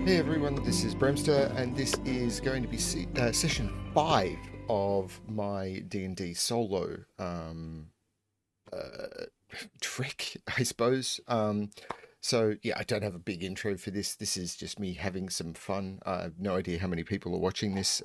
Hey everyone, this is Bremster, and this is going to be session 5 of my D&D Solo uh, trick, I suppose. So yeah, I don't have a big intro for this. This is just me having some fun. I have no idea how many people are watching this.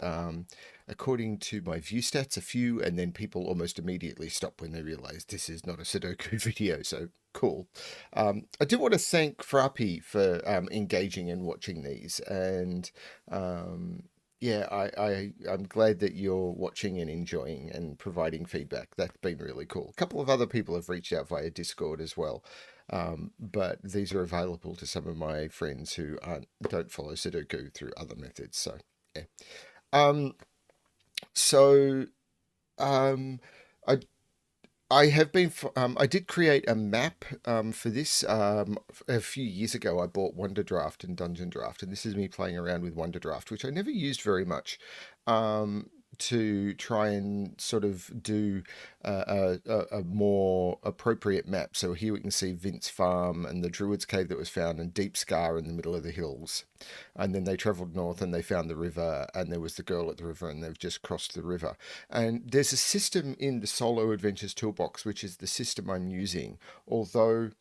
According to my view stats, a few, and then people almost immediately stop when they realize this is not a Sudoku video. So cool. I do want to thank Frappi for engaging and watching these, and yeah, I'm glad that you're watching and enjoying and providing feedback. That's been really cool. A couple of other people have reached out via Discord as well. But these are available to some of my friends who don't follow Sudoku through other methods. So, yeah. Um, so, um, I I have been. I did create a map for this a few years ago. I bought Wonder Draft and Dungeon Draft, and this is me playing around with Wonder Draft, which I never used very much. Um, to try and sort of do a more appropriate map. So here we can see Vint's farm and the Druid's cave that was found, and Deep Scar in the middle of the hills. And then they travelled north and they found the river, and there was the girl at the river, and they've just crossed the river. And there's a system in the Solo Adventures Toolbox, which is the system I'm using, although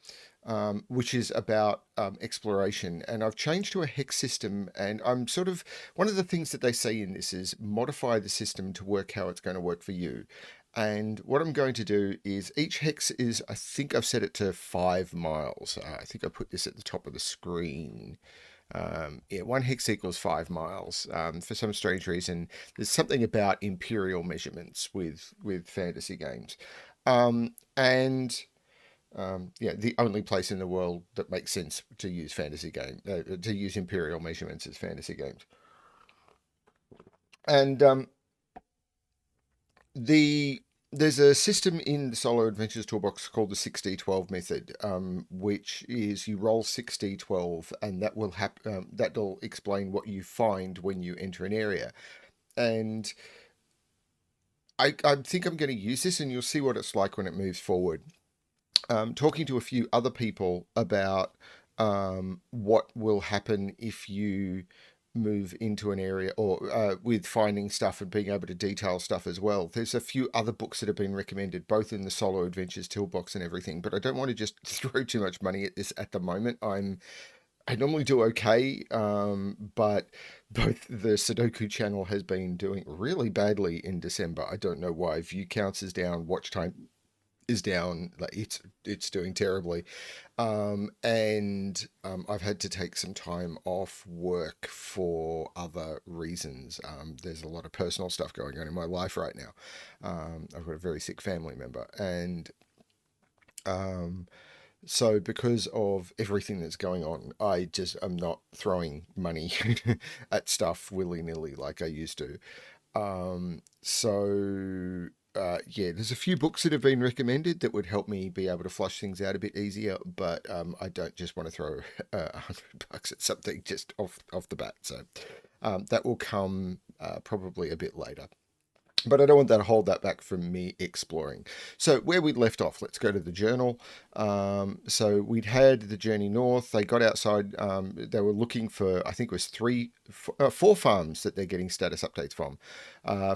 which is about exploration. And I've changed to a hex system, and I'm sort of one of the things that they say in this is modify the system to work how it's going to work for you. And what I'm going to do is each hex is, I think I've set it to 5 miles. I think I put this at the top of the screen. Yeah, one hex equals 5 miles. For some strange reason, there's something about imperial measurements with fantasy games, and yeah, the only place in the world that makes sense to use to use imperial measurements as fantasy games. And the there's a system in the Solo Adventures Toolbox called the 6D12 method, which is you roll 6D12, and that'll explain what you find when you enter an area. And I think I'm going to use this, and you'll see what it's like when it moves forward. Talking to a few other people about what will happen if you move into an area, or with finding stuff and being able to detail stuff as well. There's a few other books that have been recommended, both in the Solo Adventures Toolbox and everything, but I don't want to just throw too much money at this at the moment. I normally do okay, but both the Sudoku channel has been doing really badly in December. I don't know why. View counts is down, watch time is down. Like it's doing terribly, and I've had to take some time off work for other reasons. There's a lot of personal stuff going on in my life right now. I've got a very sick family member, and um, so because of everything that's going on, I just am not throwing money at stuff willy nilly like I used to. Yeah, there's a few books that have been recommended that would help me be able to flush things out a bit easier, but I don't just want to throw $100 at something just off the bat. So that will come probably a bit later. But I don't want that to hold that back from me exploring. So where we'd left off, let's go to the journal. So we'd had the journey north. They got outside. They were looking for, I think it was four farms that they're getting status updates from.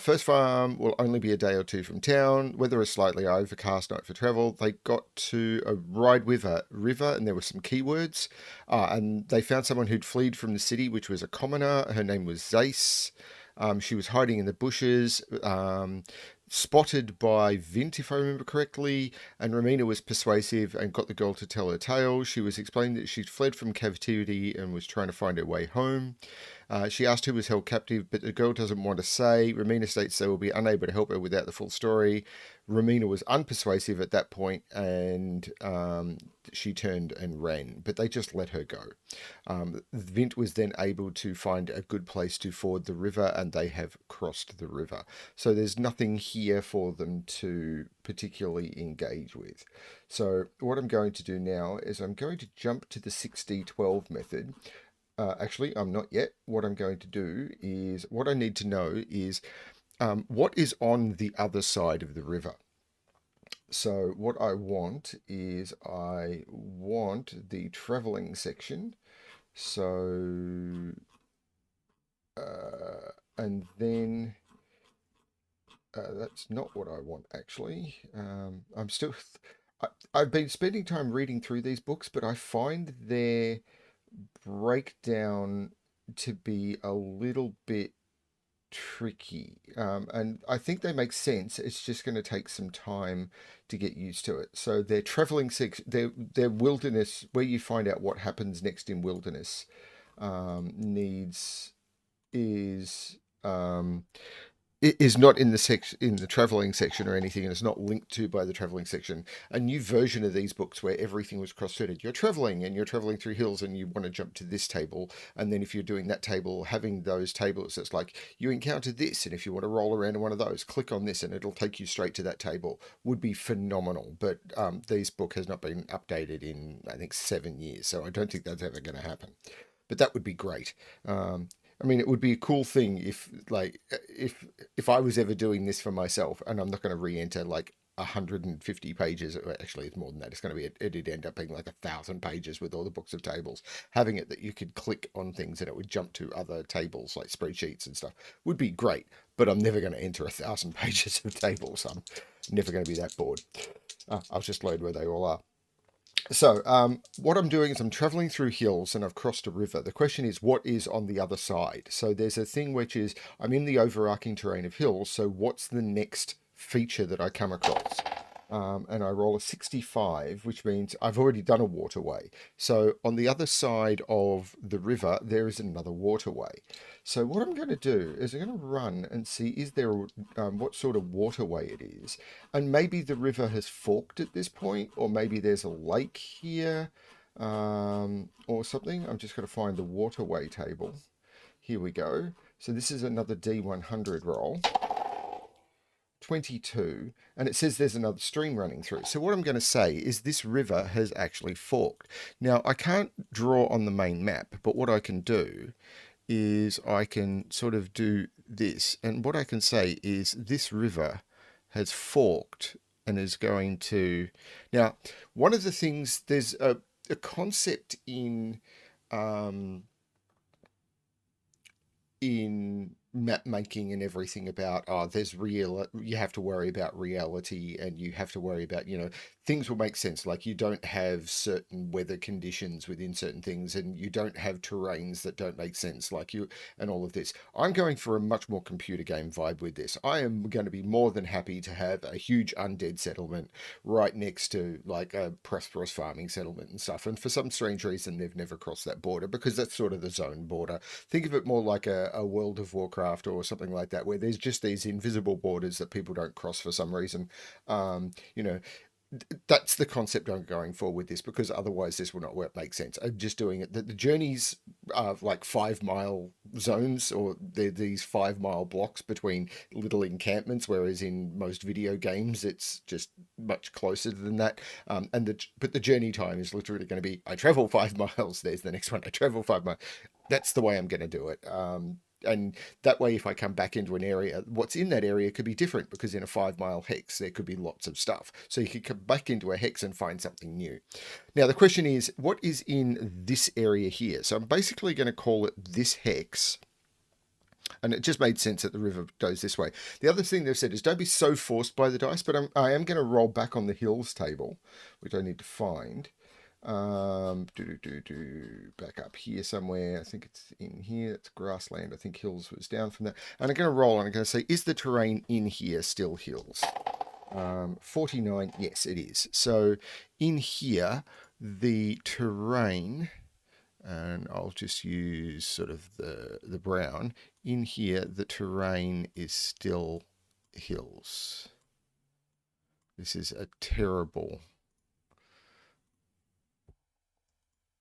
First farm will only be a day or two from town. Weather is slightly overcast, night for travel. They got to a Ride river, and there were some keywords. And they found someone who'd fled from the city, which was a commoner. Her name was Zace. She was hiding in the bushes, spotted by Vint, if I remember correctly, and Romina was persuasive and got the girl to tell her tale. She was explaining that she'd fled from captivity and was trying to find her way home. She asked who was held captive, but the girl doesn't want to say. Romina states they will be unable to help her without the full story. Romina was unpersuasive at that point, and she turned and ran, but they just let her go. Vint was then able to find a good place to ford the river, and they have crossed the river. So there's nothing here for them to particularly engage with. So what I'm going to do now is I'm going to jump to the 6D12 method. Actually, I'm not yet. What I'm going to do is, what I need to know is what is on the other side of the river. So what I want is I want the traveling section So, and then that's not what I want actually. I'm still, I've been spending time reading through these books, but I find their breakdown to be a little bit tricky. And I think they make sense. It's just going to take some time to get used to it. So their traveling their wilderness, where you find out what happens next in wilderness, needs is it is not in the in the traveling section or anything, and it's not linked to by the traveling section. A new version of these books where everything was cross-threaded. You're traveling and you're traveling through hills and you want to jump to this table, and then if you're doing that table, having those tables, it's like you encounter this, and if you want to roll around in one of those, click on this and it'll take you straight to that table. Would be phenomenal. But this book has not been updated in I think 7 years, so I don't think that's ever going to happen. But that would be great. I mean, it would be a cool thing if, like, if I was ever doing this for myself, and I'm not going to re-enter like 150 pages. Actually, it's more than that. It's going to be it'd end up being like 1,000 pages with all the books of tables. Having it that you could click on things and it would jump to other tables like spreadsheets and stuff would be great. But I'm never going to enter 1,000 pages of tables. I'm never going to be that bored. I'll just load where they all are. So, what I'm doing is I'm traveling through hills and I've crossed a river. The question is, what is on the other side? So, there's a thing which is I'm in the overarching terrain of hills. So, what's the next feature that I come across? And I roll a 65, which means I've already done a waterway. So, on the other side of the river, there is another waterway. So, what I'm going to do is I'm going to run and see is there what sort of waterway it is, and maybe the river has forked at this point, or maybe there's a lake here, or something. I'm just going to find the waterway table. Here we go. So this is another D100 roll. 22, and it says there's another stream running through. So what I'm going to say is this river has actually forked. Now, I can't draw on the main map, but what I can do is I can sort of do this. And what I can say is this river has forked and is going to... Now, one of the things, there's a concept um, in map making and everything about there's real, you have to worry about reality, and you have to worry about, things will make sense, like you don't have certain weather conditions within certain things, and you don't have terrains that don't make sense, like you, and all of this. I'm going for a much more computer game vibe with this. I am going to be more than happy to have a huge undead settlement right next to like a prosperous farming settlement and stuff, and for some strange reason they've never crossed that border, because that's sort of the zone border. Think of it more like a World of Warcraft or something like that, where there's just these invisible borders that people don't cross for some reason. You know, that's the concept I'm going for with this, because otherwise this will not work, make sense. I'm just doing it. The journeys are like 5 mile zones, or they're these 5 mile blocks between little encampments, whereas in most video games it's just much closer than that. But the journey time is literally going to be I travel 5 miles. There's the next one. I travel 5 miles. That's the way I'm going to do it. And that way, if I come back into an area, what's in that area could be different, because in a 5 mile hex, there could be lots of stuff. So you could come back into a hex and find something new. Now, the question is, what is in this area here? So I'm basically going to call it this hex. And it just made sense that the river goes this way. The other thing they've said is don't be so forced by the dice, but I am going to roll back on the hills table, which I need to find. Back up here somewhere. I think it's in here. It's grassland. I think hills was down from that. And I'm going to roll and I'm going to say, is the terrain in here still hills? 49. Yes, it is. So in here, the terrain, and I'll just use sort of the brown. In here, the terrain is still hills. This is a terrible...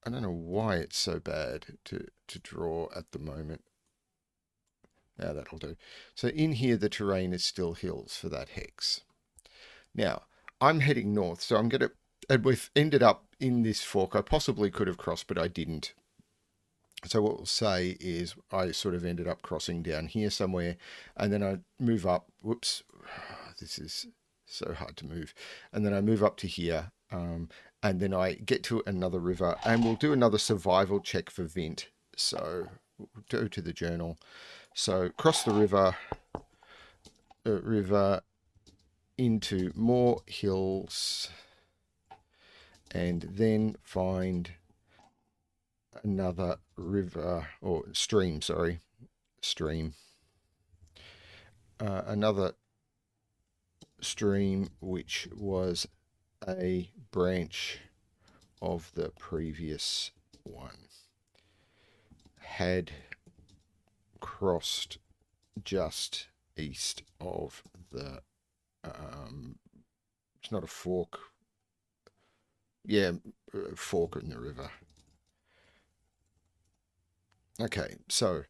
I don't know why it's so bad to draw at the moment. Now that'll do. So in here, the terrain is still hills for that hex. Now, I'm heading north, so I'm going to... And we've ended up in this fork. I possibly could have crossed, but I didn't. So what we'll say is I sort of ended up crossing down here somewhere, and then I move up. Whoops. This is So hard to move. And then I move up to here, and then I get to another river, and we'll do another survival check for Vint. So we'll go to the journal. So cross the river into more hills, and then find another river, or stream, sorry, stream. Another stream which was a branch of the previous one. Had crossed just east of the it's not a fork, yeah, fork in the river. Okay, so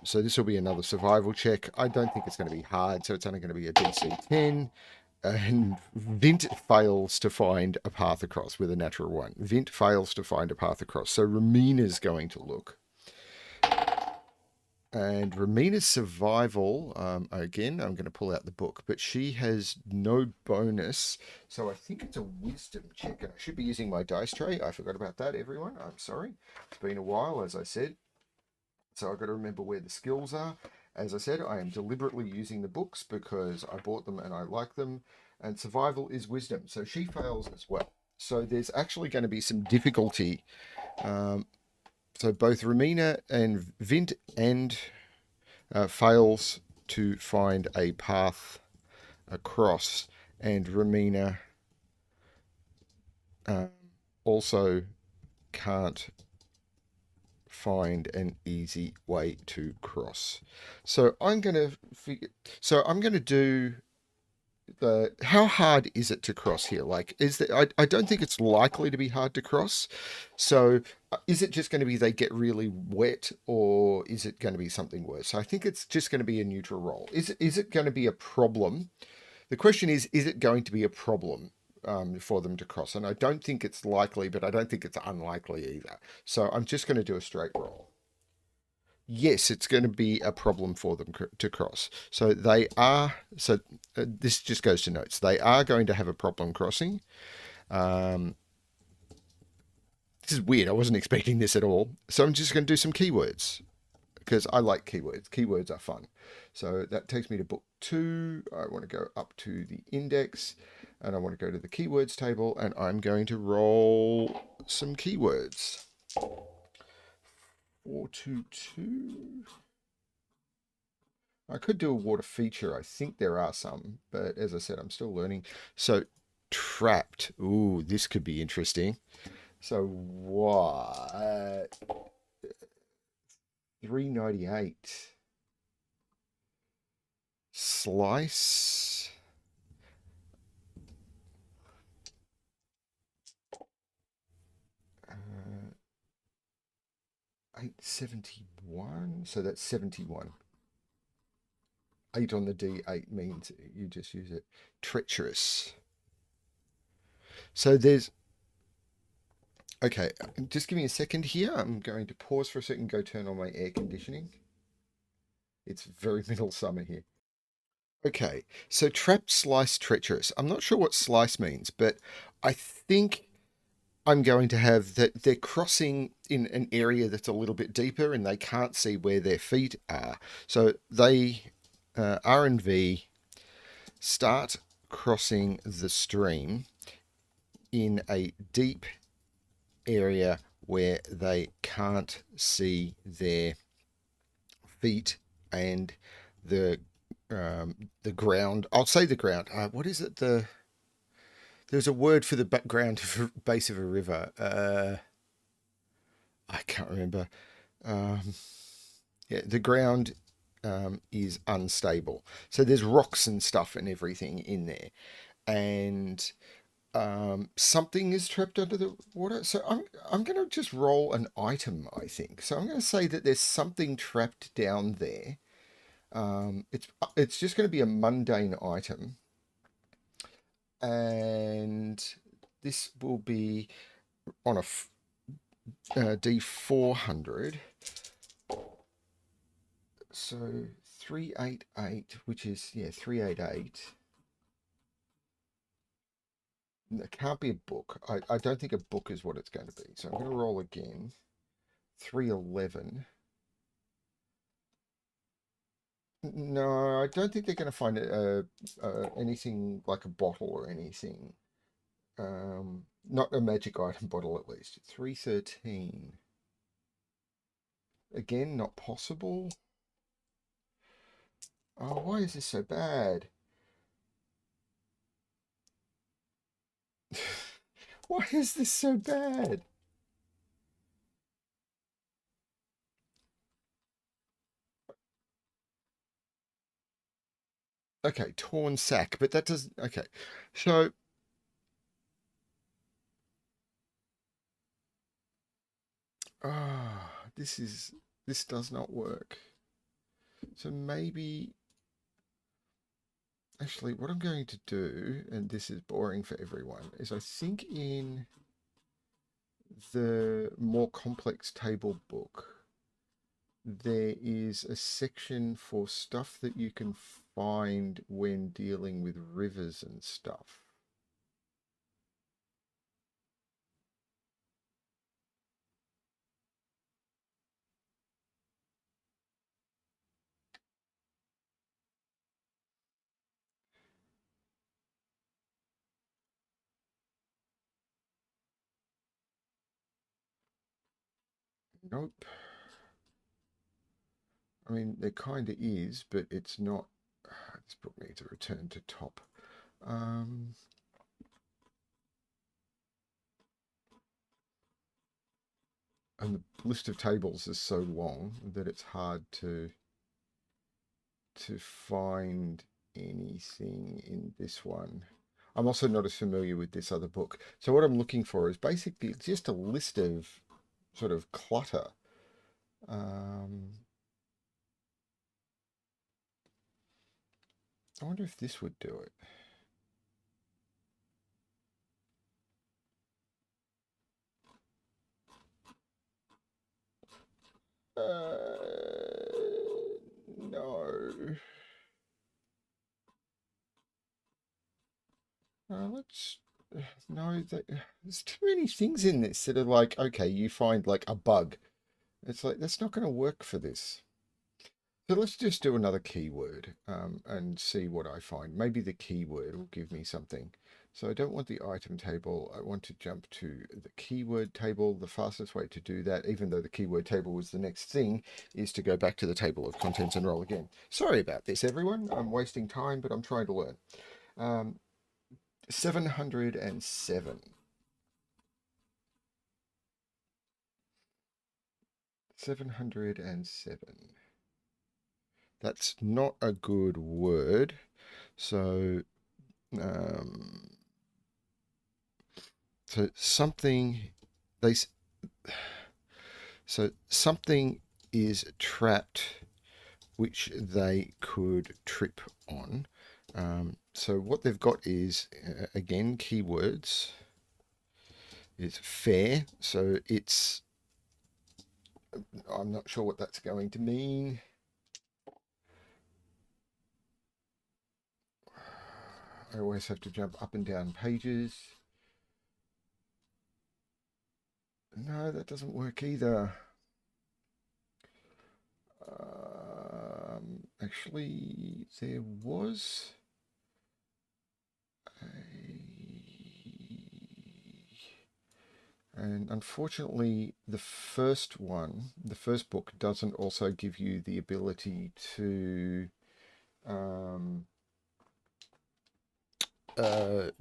so this will be another survival check. I don't think it's going to be hard, so it's only going to be a DC 10. And Vint fails to find a path across with a natural one. Vint fails to find a path across. So Romina's going to look. And Romina's survival, again, I'm going to pull out the book, but she has no bonus. So I think it's a wisdom check. And I should be using my dice tray. I forgot about that, everyone. I'm sorry. It's been a while, as I said. So I've got to remember where the skills are. As I said, I am deliberately using the books because I bought them and I like them. And survival is wisdom. So she fails as well. So there's actually going to be some difficulty. So both Romina and Vint and fails to find a path across. And Romina also can't find an easy way to cross. So I'm going to figure. So I'm going to do the. How hard is it to cross here? Like, is that I don't think it's likely to be hard to cross. So is it just going to be they get really wet, or is it going to be something worse? So I think it's just going to be a neutral roll. Is it going to be a problem? The question is it going to be a problem? For them to cross, and I don't think it's likely, but I don't think it's unlikely either. So I'm just going to do a straight roll. Yes, it's going to be a problem for them to cross. So they are. So this just goes to notes. They are going to have a problem crossing. This is weird. I wasn't expecting this at all. So I'm just going to do some keywords because I like keywords. Keywords are fun. So that takes me to book 2. I want to go up to the index, and I want to go to the keywords table, and I'm going to roll some keywords. 422. I could do a water feature. I think there are some, but as I said, I'm still learning. So trapped. Ooh, this could be interesting. So what? 398. Slice. 871. So that's 71. 8 on the D8 means you just use it. Treacherous. So there's. Okay, just give me a second here. I'm going to pause for a second, go turn on my air conditioning. It's very middle summer here. Okay, so trapped, slice, treacherous. I'm not sure what slice means, but I think I'm going to have that they're crossing in an area that's a little bit deeper and they can't see where their feet are. So they, R and V, start crossing the stream in a deep area where they can't see their feet and the ground. I'll say the ground. What is it? There's a word for the background base of a river. I can't remember. Yeah, the ground is unstable. So there's rocks and stuff and everything in there, and something is trapped under the water. So I'm going to just roll an item, I think. So I'm going to say that there's something trapped down there. It's just going to be a mundane item, and this will be on a D400. So 388, which is 388. it can't be a book. I don't think a book is what it's going to be. So I'm going to roll again. 311. No, I don't think they're going to find anything like a bottle or anything. Not a magic item bottle, at least. 313. Again, not possible. Oh, why is this so bad? Why is this so bad? Okay, torn sack, but that does. Okay, so this does not work. So maybe actually, what I'm going to do, and this is boring for everyone, is I think in the more complex table book, there is a section for stuff that you can find when dealing with rivers and stuff. Nope. I mean, there kind of is, but it's not. This book needs a return to top. Um, and the list of tables is so long that it's hard to find anything in this one. I'm also not as familiar with this other book. So what I'm looking for is basically just a list of sort of clutter. Um, I wonder if this would do it. No. Let's. No, there's too many things in this that are like, okay, you find like a bug. It's like, that's not going to work for this. So let's just do another keyword and see what I find. Maybe the keyword will give me something. So I don't want the item table. I want to jump to the keyword table. The fastest way to do that, even though the keyword table was the next thing, is to go back to the table of contents and roll again. Sorry about this, everyone. I'm wasting time, but I'm trying to learn. Um, 707. 707. That's not a good word. So, um, so something they so something is trapped which they could trip on. So what they've got is again keywords. Is fair. So it's I'm not sure what that's going to mean. I always have to jump up and down pages. No, that doesn't work either. Actually, there was a... And unfortunately, the first book, doesn't also give you the ability to um,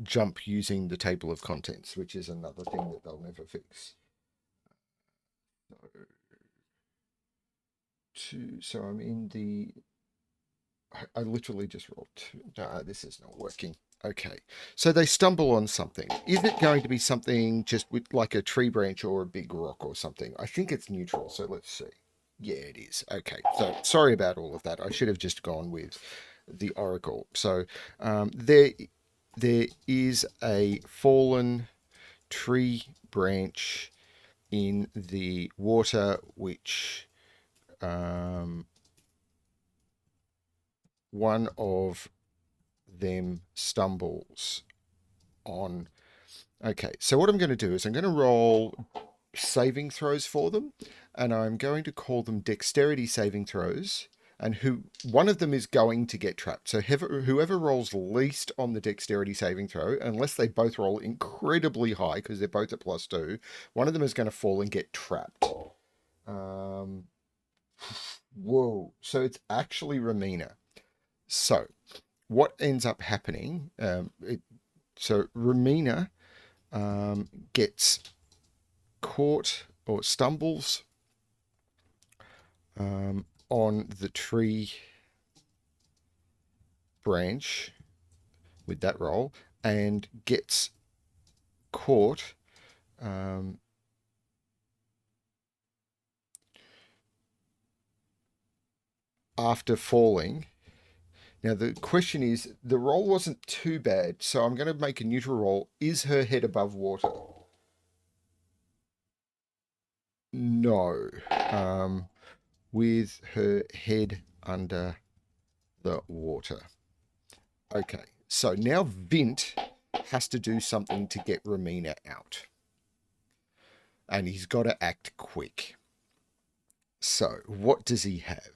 jump using the table of contents, which is another thing that they'll never fix. So I'm in the I literally just rolled two. No, this is not working. Okay. So they stumble on something. Is it going to be something just with like a tree branch or a big rock or something? I think it's neutral. So let's see. Yeah, it is. Okay. So sorry about all of that. I should have just gone with the oracle. So there is a fallen tree branch in the water, which um, one of them stumbles on. Okay, so what I'm going to do is I'm going to roll saving throws for them, and I'm going to call them dexterity saving throws. And one of them is going to get trapped. So whoever rolls least on the dexterity saving throw, unless they both roll incredibly high because they're both at +2, one of them is going to fall and get trapped. Um, whoa! So it's actually Romina. So what ends up happening? So Romina gets caught or stumbles on the tree branch with that roll and gets caught after falling. Now, the question is the roll wasn't too bad, so I'm going to make a neutral roll. Is her head above water? No. With her head under the water. Okay, so now Vint has to do something to get Romina out. And he's got to act quick. So, what does he have?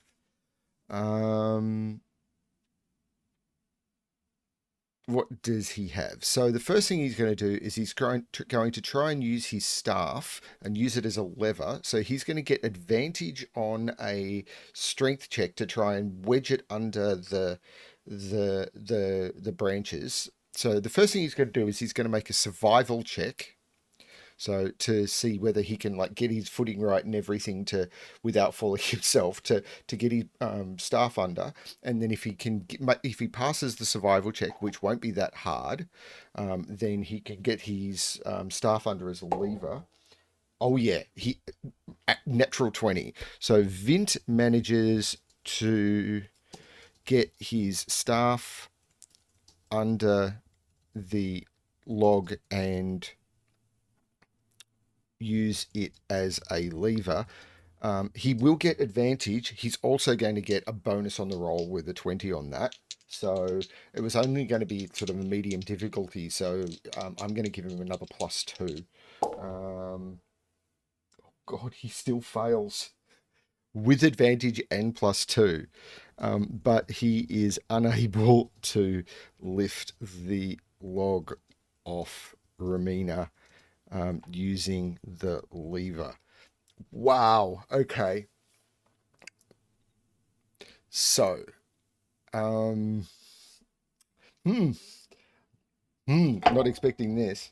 What does he have? So the first thing he's going to do is he's going to try and use his staff and use it as a lever. So he's going to get advantage on a strength check to try and wedge it under the branches. So the first thing he's going to do is he's going to make a survival check, so to see whether he can like get his footing right and everything to without falling himself to get his staff under, and then if he passes the survival check, which won't be that hard, then he can get his staff under as a lever. Oh yeah, he natural 20. So Vint manages to get his staff under the log and use it as a lever. He will get advantage. He's also going to get a bonus on the roll with a 20 on that. So it was only going to be sort of a medium difficulty. So I'm going to give him another +2. God, he still fails with advantage and +2. But he is unable to lift the log off Romina using the lever. Wow. Okay. So, um, hmm, not expecting this.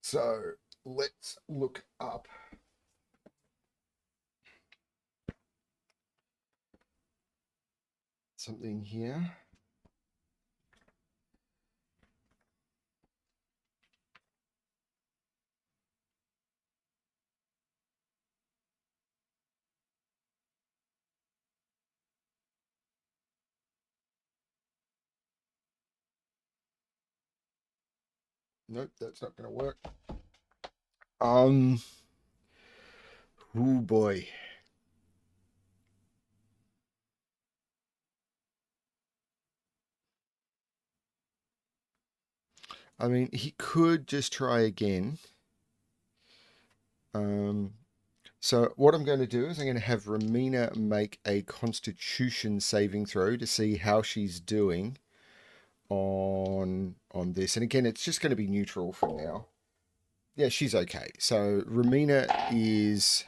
So let's look up something here. Nope, that's not going to work. Um, oh boy. I mean, he could just try again. Um, so what I'm going to do is I'm going to have Romina make a Constitution saving throw to see how she's doing on this. And again, it's just going to be neutral for now. Yeah, she's okay. So Romina is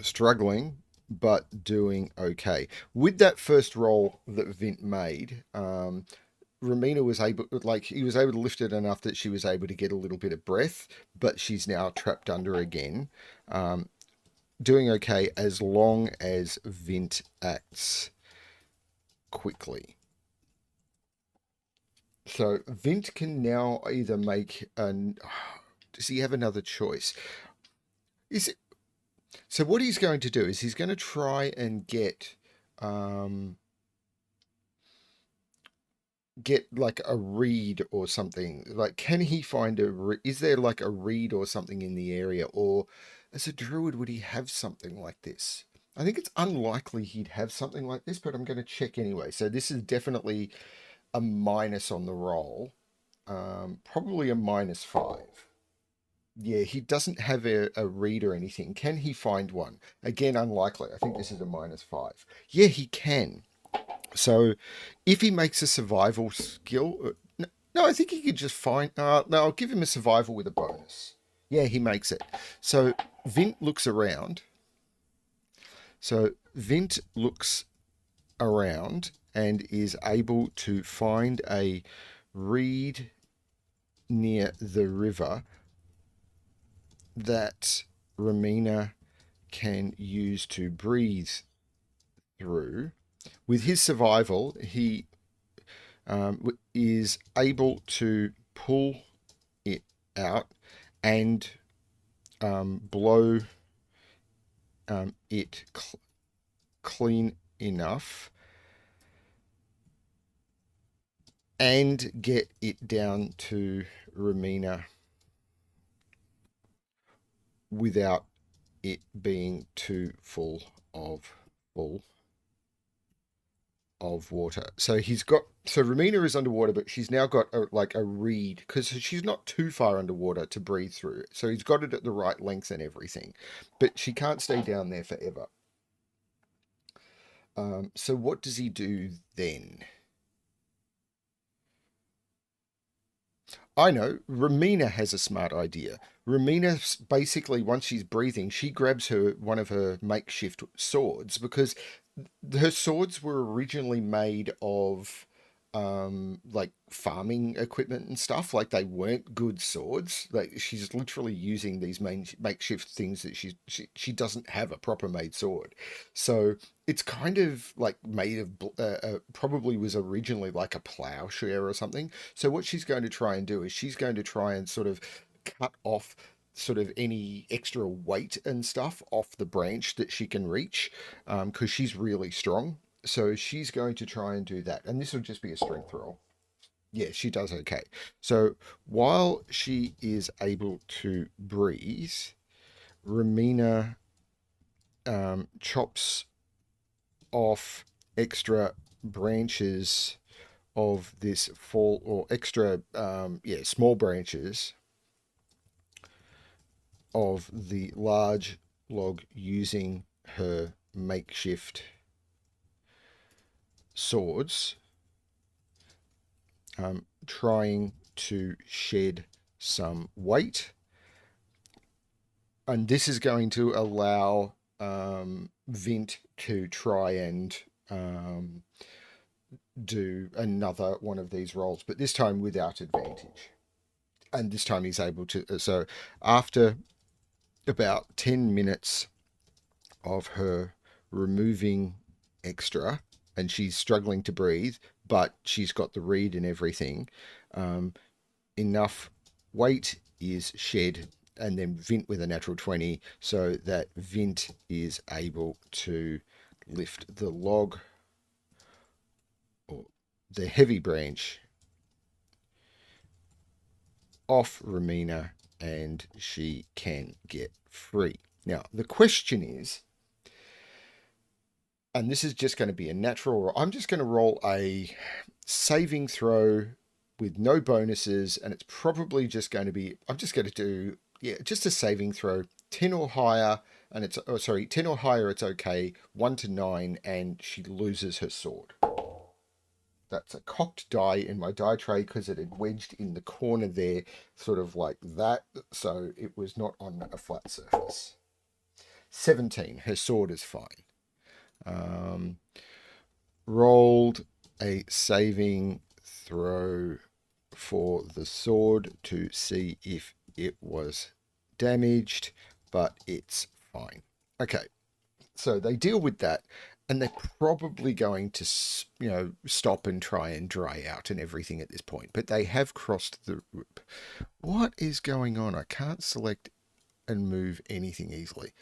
struggling, but doing okay. With that first roll that Vint made, Romina was able, like, he was able to lift it enough that she was able to get a little bit of breath, but she's now trapped under again. Doing okay as long as Vint acts quickly. So Vint can now either make an. Does he have another choice? Is it, so what he's going to do is he's going to try and um, get like a reed or something. Like, can he find is there like a reed or something in the area, or as a druid would he have something like this? I think it's unlikely he'd have something like this, but I'm going to check anyway. So this is definitely a minus on the roll. Probably a -5. Yeah, he doesn't have a read or anything. Can he find one? Again, unlikely. I think this is a -5. Yeah, he can. So if he makes a survival skill, no, I think he could just find. No, I'll give him a survival with a bonus. Yeah, he makes it. So Vint looks around. So Vint looks around and is able to find a reed near the river that Romina can use to breathe through. With his survival, he is able to pull it out and blow it clean enough and get it down to Romina without it being too of full of water. So he's got so Romina is underwater, but she's now got like a reed because she's not too far underwater to breathe through. So he's got it at the right length and everything, but she can't stay down there forever. So what does he do then? I know. Romina has a smart idea. Romina basically, once she's breathing, she grabs one of her makeshift swords because her swords were originally made of like farming equipment and stuff. Like they weren't good swords. Like she's literally using these makeshift things that she doesn't have a proper made sword. So it's kind of like made of probably was originally like a plowshare or something. So what she's going to try and do is she's going to try and sort of cut off sort of any extra weight and stuff off the branch that she can reach because she's really strong. So she's going to try and do that. And this will just be a strength roll. Yeah, she does okay. So while she is able to breathe, Romina chops off extra branches of this fall or extra, small branches of the large log using her makeshift swords, trying to shed some weight. And this is going to allow Vint to try and do another one of these rolls, but this time without advantage. And this time he's able to. So after about 10 minutes of her removing extra, and she's struggling to breathe, but she's got the reed and everything. Enough weight is shed, and then Vint with a natural 20, so that Vint is able to lift the log or the heavy branch off Romina, and she can get free. Now, the question is, and this is just going to be a natural roll. I'm just going to roll a saving throw with no bonuses, and it's probably just going to be. I'm just going to do just a saving throw, 10 or higher, and it's 10 or higher. It's okay. 1 to 9, and she loses her sword. That's a cocked die in my die tray because it had wedged in the corner there, sort of like that. So it was not on a flat surface. 17. Her sword is fine. Um, Rolled a saving throw for the sword to see if it was damaged, but it's fine. Okay, so they deal with that, and they're probably going to, stop and try and dry out and everything at this point. But they have crossed the rope. What is going on? I can't select and move anything easily.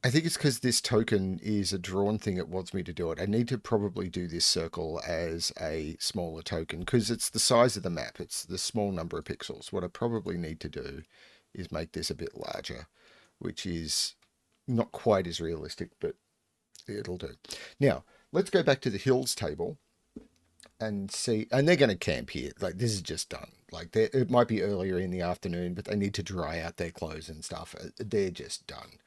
I think it's because this token is a drawn thing. It wants me to do it. I need to probably do this circle as a smaller token because it's the size of the map. It's the small number of pixels. What I probably need to do is make this a bit larger. which is not quite as realistic, but it'll do. Now, let's go back to the hills table and see, and they're going to camp here. Like, this is just done. Like, it might be earlier in the afternoon, but they need to dry out their clothes and stuff. They're just done.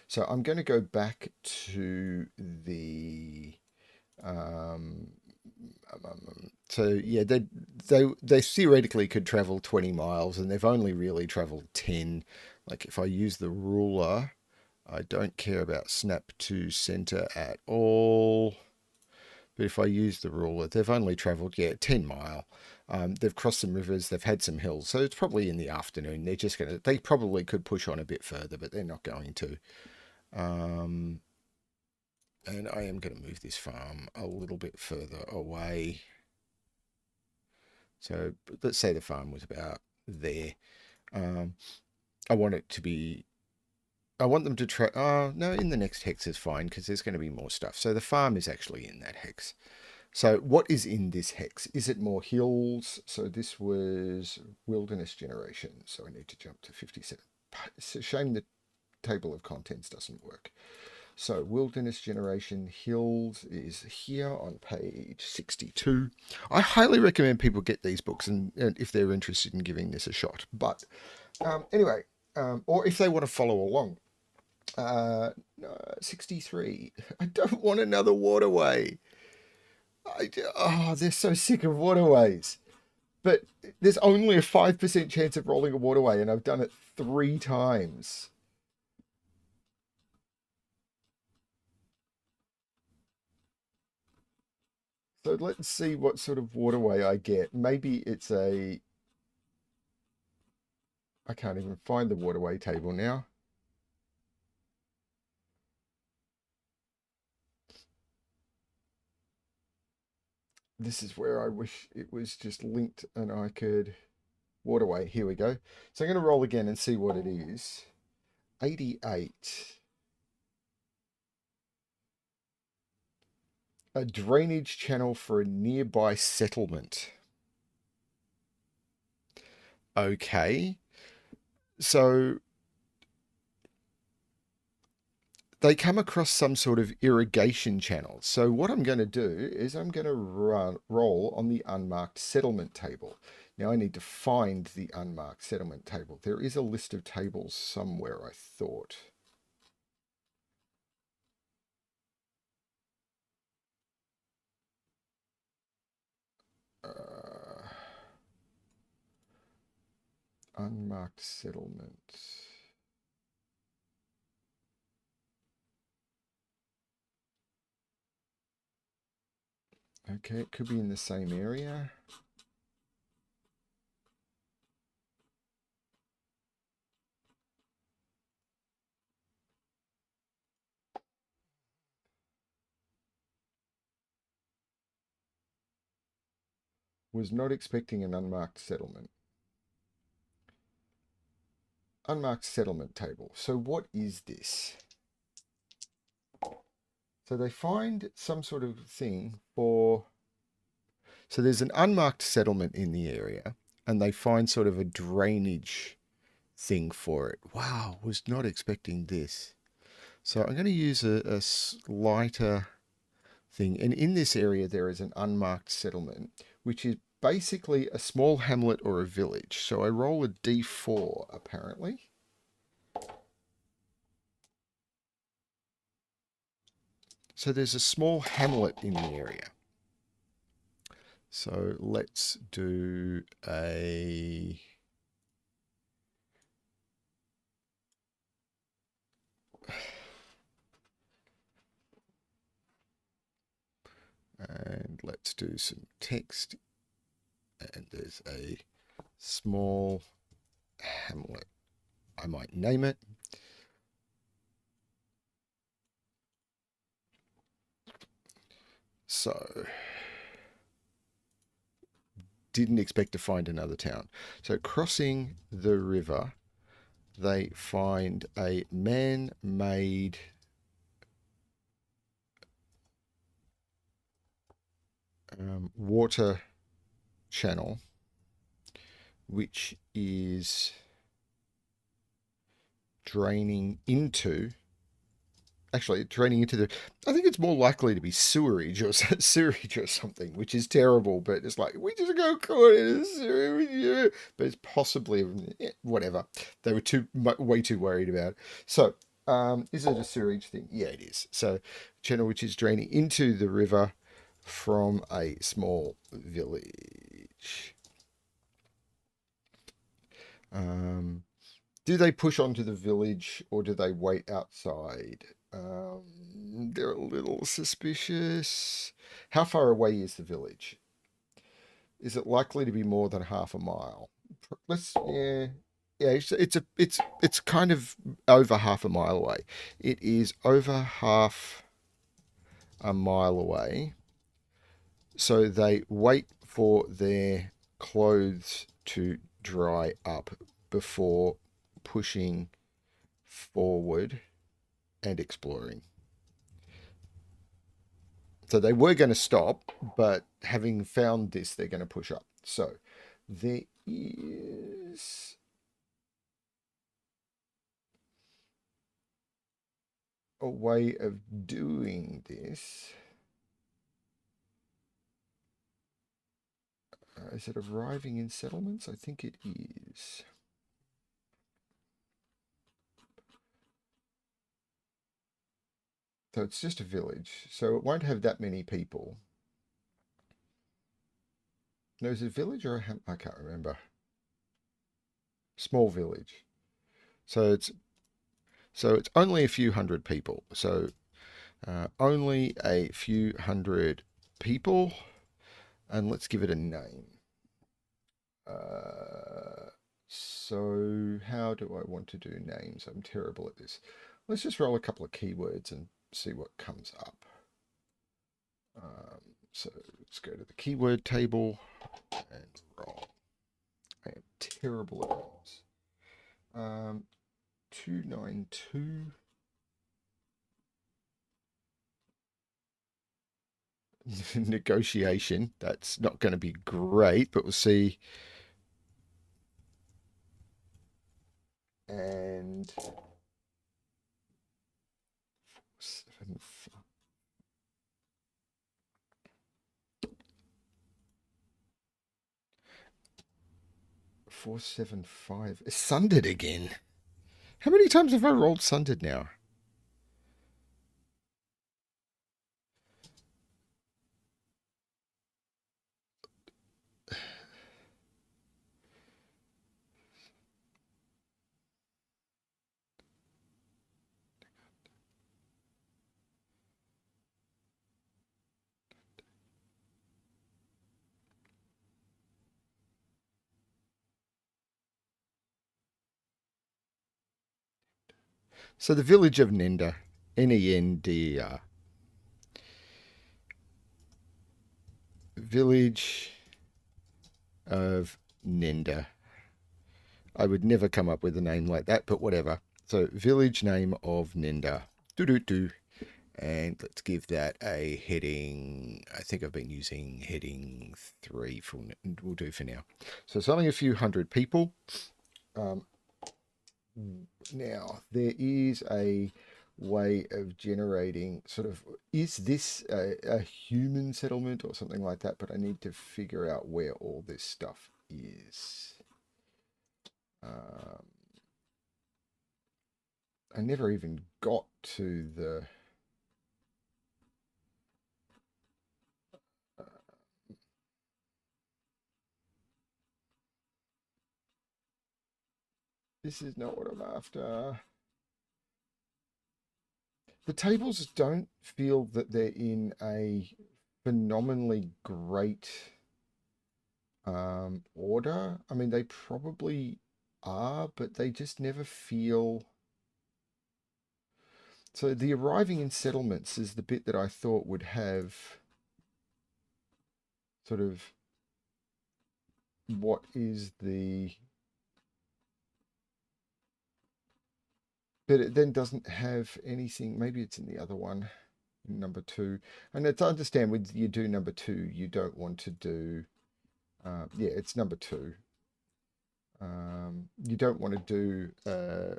So I'm going to go back to the um, so yeah, they theoretically could travel 20 miles, and they've only really traveled 10. Like, if I use the ruler, I don't care about snap to center at all. But if I use the ruler, they've only travelled, 10 mile. They've crossed some rivers, they've had some hills, so it's probably in the afternoon. They probably could push on a bit further, but they're not going to. Um, and I am going to move this farm a little bit further away. So let's say the farm was about there. Um, I want it to be. I want them to try. Oh, no, in the next hex is fine because there's going to be more stuff. So the farm is actually in that hex. So what is in this hex? Is it more hills? So this was wilderness generation. So I need to jump to 57. It's a shame the table of contents doesn't work. So wilderness generation hills is here on page 62. I highly recommend people get these books and if they're interested in giving this a shot. But anyway, or if they want to follow along. 63. I don't want another waterway. They're so sick of waterways. But there's only a 5% chance of rolling a waterway, and I've done it 3 times. So let's see what sort of waterway I get. Maybe it's a... I can't even find the waterway table now. This is where I wish it was just linked and I could... Waterway, here we go. So I'm going to roll again and see what it is. 88. A drainage channel for a nearby settlement. Okay. So they come across some sort of irrigation channel. So what I'm going to do is I'm going to roll on the unmarked settlement table. Now I need to find the unmarked settlement table. There is a list of tables somewhere, I thought. Unmarked settlement. Okay, it could be in the same area. Was not expecting an unmarked settlement. Unmarked settlement table. So what is this? So they find some sort of thing for... So there's an unmarked settlement in the area, and they find sort of a drainage thing for it. Wow, was not expecting this. So I'm going to use a lighter thing. And in this area, there is an unmarked settlement, which is basically a small hamlet or a village. So I roll a d4, apparently. So there's a small hamlet in the area. So let's do a... And let's do some text. And there's a small hamlet. I might name it. So, didn't expect to find another town. So, crossing the river, they find a man-made water channel, which is draining into draining into the. I think it's more likely to be sewerage or sewage or something, which is terrible. But it's like we just go call it a sewage, but it's possibly whatever. They were way too worried about it. So, is it a sewage thing? Yeah, it is. So, channel which is draining into the river from a small village. Do they push onto the village or do they wait outside? They're a little suspicious. How far away is the village? Is it likely to be more than half a mile? Yeah. It's kind of over half a mile away. It is over half a mile away. So they wait for their clothes to dry up before pushing forward and exploring. So they were going to stop, but having found this, they're going to push up. So there is a way of doing this. Is it arriving in settlements? I think it is. So it's just a village. So it won't have that many people. No, is it a village or I can't remember. Small village. So it's only a few hundred people. So only a few hundred people. And let's give it a name. So how do I want to do names? I'm terrible at this. Let's just roll a couple of keywords and see what comes up. So let's go to the keyword table and roll. I am terrible at names. 292. Negotiation. That's not going to be great, but we'll see. And 475. It's sundered again. How many times have I rolled sundered now? So the village of Nenda, Nender. Village of Nenda. I would never come up with a name like that, but whatever. So village name of Nenda. Do. And let's give that a heading. I think I've been using heading 3 for we'll do for now. So it's only a few hundred people. Now there is a way of generating sort of, is this a human settlement or something like that? But I need to figure out where all this stuff is. I never even got to the this is not what I'm after. The tables don't feel that they're in a phenomenally great order. I mean, they probably are, but they just never feel. So the arriving in settlements is the bit that I thought would have sort of what is the. But it then doesn't have anything. Maybe it's in the other one, number 2. And it's understand when you do number 2, you don't want to do. It's number 2. You don't want to do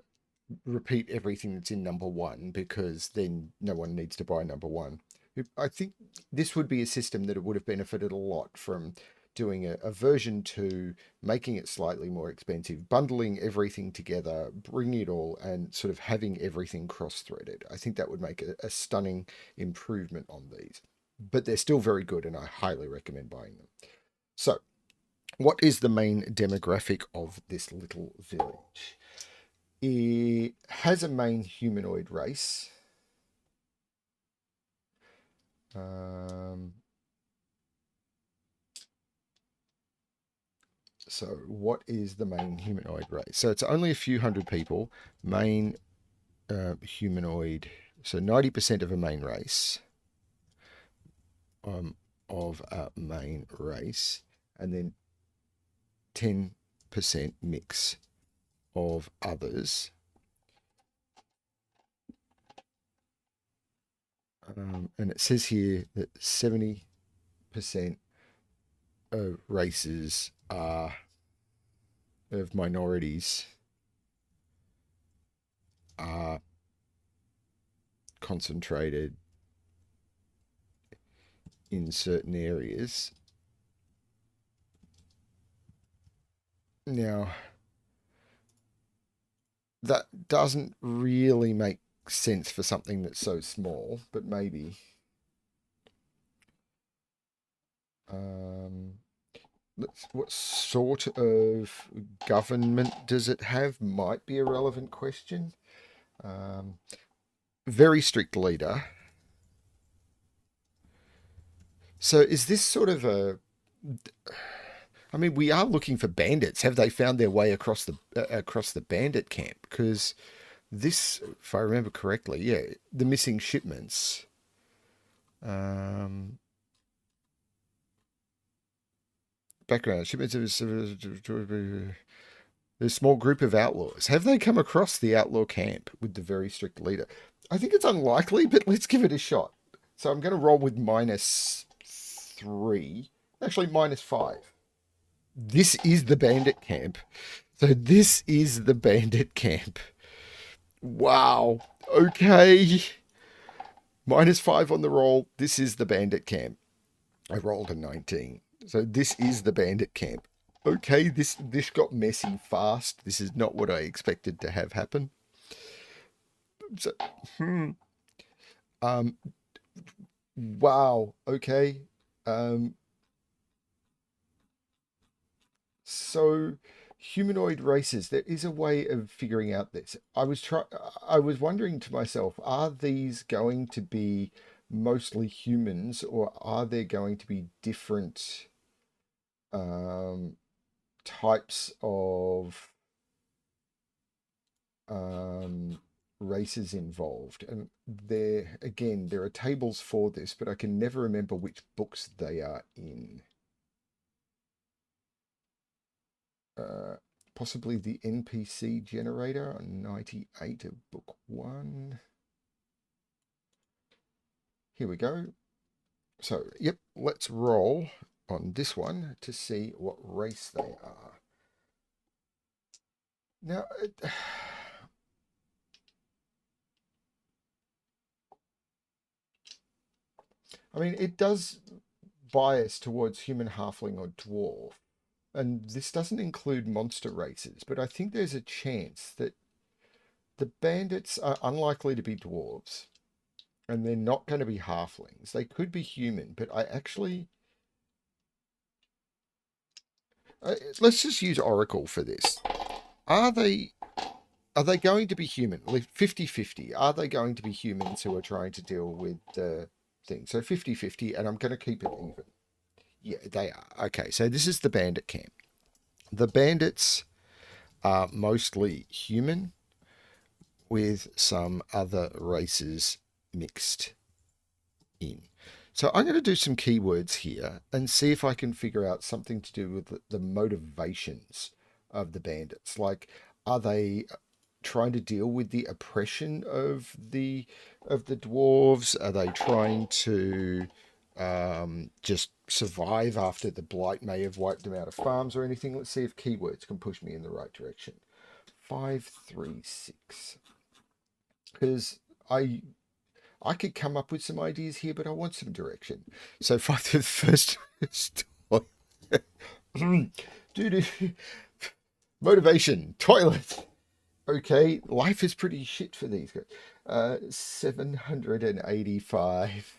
repeat everything that's in number one, because then no one needs to buy number one. I think this would be a system that it would have benefited a lot from doing a version two, making it slightly more expensive, bundling everything together, bringing it all, and sort of having everything cross-threaded. I think that would make a stunning improvement on these. But they're still very good, and I highly recommend buying them. So, what is the main demographic of this little village? It has a main humanoid race. So what is the main humanoid race? So it's only a few hundred people. Main humanoid. So 90% of a main race. Of a main race. And then 10% mix of others. And it says here that 70% of races are of minorities are concentrated in certain areas. Now, that doesn't really make sense for something that's so small, but maybe. What sort of government does it have? Might be a relevant question. Very strict leader. So is this sort of a... I mean, we are looking for bandits. Have they found their way across the bandit camp? Because this, if I remember correctly, yeah, the missing shipments. Background shipments of a small group of outlaws. Have they come across the outlaw camp with the very strict leader? I think it's unlikely, but let's give it a shot. So I'm going to roll with -3. Actually, -5. This is the bandit camp. So this is the bandit camp. Wow. Okay. -5 on the roll. This is the bandit camp. I rolled a 19. So this is the bandit camp. Okay, this got messy fast. This is not what I expected to have happen. So, wow. Okay. So humanoid races. There is a way of figuring out this. I was wondering to myself, are these going to be mostly humans, or are there going to be different types of races involved? And there are tables for this, but I can never remember which books they are in. Possibly the NPC generator on 98 of book 1. Here we go. So, yep, let's roll on this one to see what race they are. Now, I mean, it does bias towards human, halfling, or dwarf. And this doesn't include monster races, but I think there's a chance that the bandits are unlikely to be dwarves, and they're not going to be halflings. They could be human, but I actually... let's just use Oracle for this. Are they going to be human? 50-50. Are they going to be humans who are trying to deal with the thing? So 50-50, and I'm going to keep it even. Yeah, they are. Okay, so this is the bandit camp. The bandits are mostly human with some other races mixed in. So I'm going to do some keywords here and see if I can figure out something to do with the motivations of the bandits. Like, are they trying to deal with the oppression of the dwarves? Are they trying to just survive after the blight may have wiped them out of farms or anything? Let's see if keywords can push me in the right direction. 536. Because I could come up with some ideas here, but I want some direction. So five to the first Dude, motivation, toilet. Okay, life is pretty shit for these guys. 785.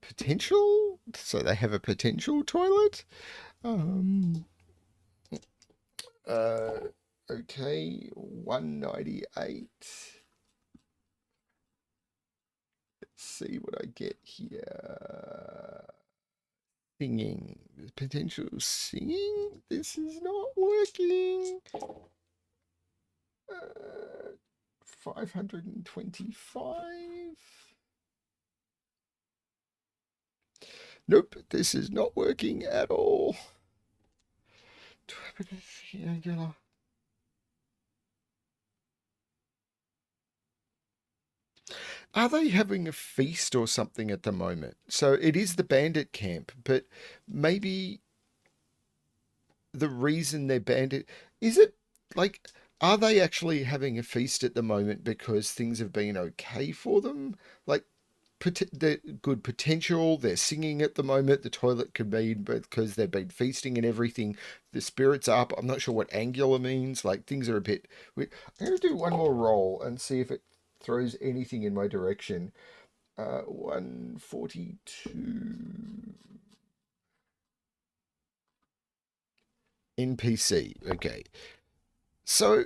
Potential. So they have a potential toilet. Um. Uh. Okay, 198. Let's see what I get here. Singing. Potential singing? This is not working. 525. Nope, this is not working at all. Are they having a feast or something at the moment? So it is the bandit camp, but maybe the reason they're bandit is it like are they actually having a feast at the moment because things have been okay for them? Like the good potential, they're singing at the moment. The toilet could be because they've been feasting and everything. The spirits up. I'm not sure what angular means. Like things are a bit. I'm going to do one more roll and see if it throws anything in my direction. 142 NPC. Okay, so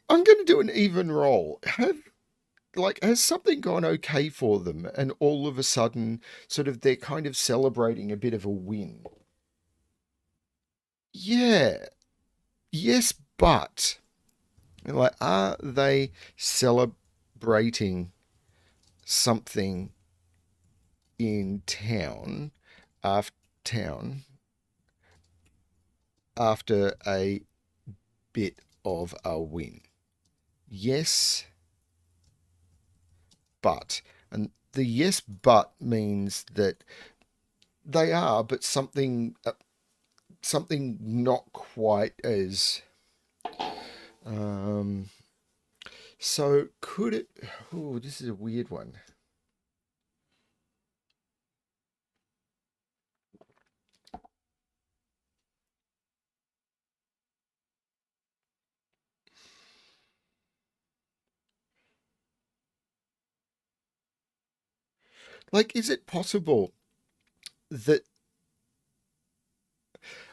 I'm going to do an even roll. Has something gone okay for them, and all of a sudden, sort of, they're kind of celebrating a bit of a win? Yeah, yes, but like, are they celebrating something in after town after a bit of a win? Yes, but. And the yes, but means that they are, but something not quite as. Um, so could it? Oh, this is a weird one. Like, is it possible that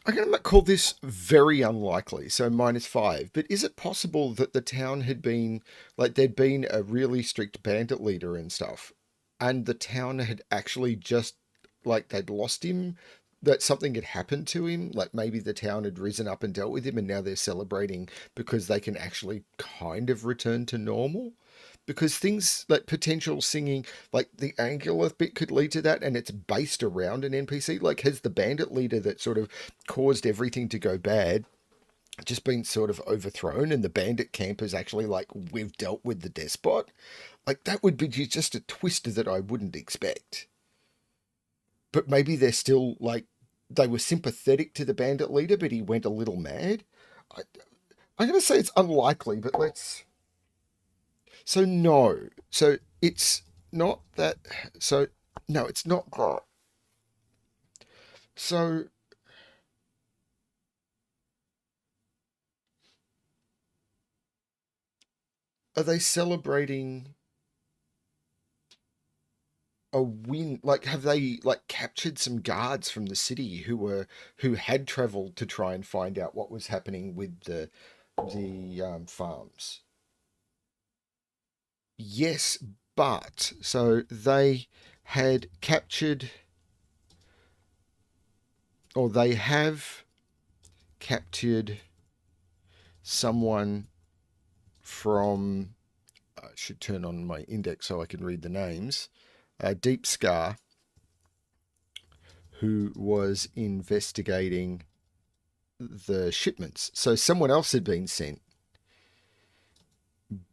I'm going to call this very unlikely, so -5. But is it possible that the town had been like there'd been a really strict bandit leader and stuff, and the town had actually just like they'd lost him, that something had happened to him, like maybe the town had risen up and dealt with him, and now they're celebrating because they can actually kind of return to normal? Because things like potential singing, like the angular bit could lead to that, and it's based around an NPC. Like, has the bandit leader that sort of caused everything to go bad just been sort of overthrown, and the bandit camp is actually like, we've dealt with the despot? Like, that would be just a twist that I wouldn't expect. But maybe they're still like, they were sympathetic to the bandit leader, but he went a little mad. I, I'm going to say it's unlikely, but let's. So no. So it's not that. So no, it's not that. So are they celebrating a win? Like, have they like captured some guards from the city who had travelled to try and find out what was happening with the farms? Yes, but so they had captured, or they have captured someone from. I should turn on my index so I can read the names. Deep Scar, who was investigating the shipments. So someone else had been sent,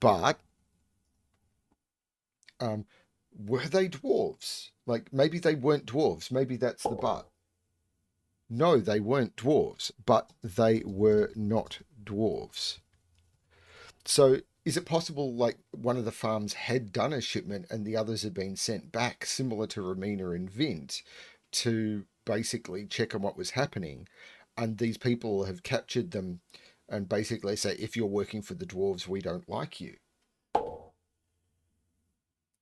but um, were they dwarves? Like, maybe they weren't dwarves. Maybe that's the but. No, they weren't dwarves, but they were not dwarves. So is it possible like one of the farms had done a shipment and the others had been sent back, similar to Romina and Vint, to basically check on what was happening? And these people have captured them and basically say, if you're working for the dwarves, we don't like you.